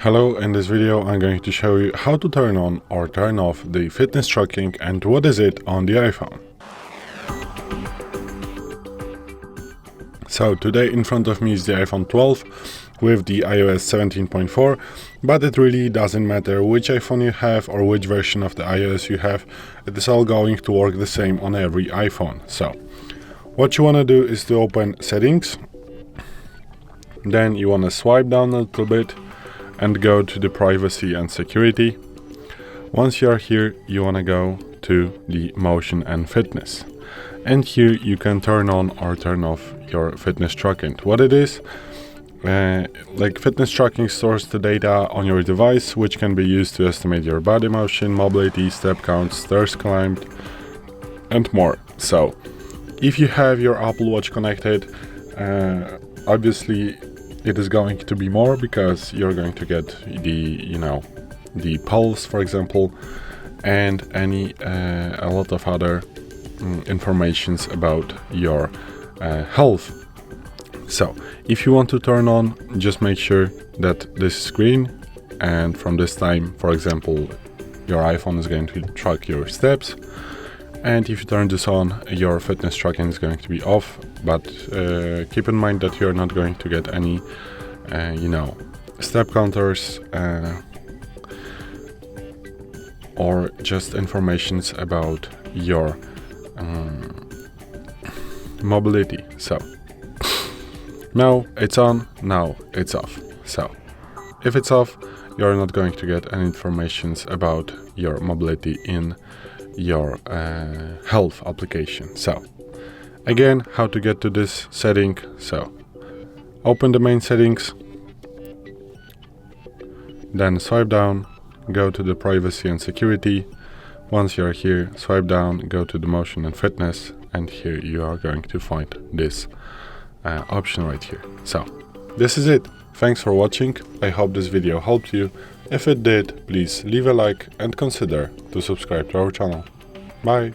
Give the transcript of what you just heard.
Hello, in this video I'm going to show you how to turn on or turn off the fitness tracking and what is it on the iPhone. So today in front of me is the iPhone 12 with the iOS 17.4, but it really doesn't matter which iPhone you have or which version of the iOS you have, it is all going to work the same on every iPhone. So what you want to do is to open settings, then you want to swipe down a little bit and go to the privacy and security. Once you are here, you want to go to the motion and fitness. And here you can turn on or turn off your fitness tracking. What it is, like fitness tracking stores the data on your device, which can be used to estimate your body motion, mobility, step counts, stairs climbed, and more. So if you have your Apple Watch connected, obviously it is going to be more because you're going to get the pulse, for example, and a lot of other informations about your health. So if you want to turn on, just make sure that this is green, and from this time, for example, your iPhone is going to track your steps. And if you turn this on, your fitness tracking is going to be off, but keep in mind that you're not going to get any, step counters or just informations about your mobility. So now it's on, now it's off. So if it's off, you're not going to get any informations about your mobility in your health application. So again, how to get to this setting. So open the main settings, then swipe down, go to the privacy and security. Once you're here, swipe down, go to the motion and fitness, and here you are going to find this option right here. So this is it. Thanks for watching. I hope this video helped you. If it did, please leave a like and consider to subscribe to our channel. Bye!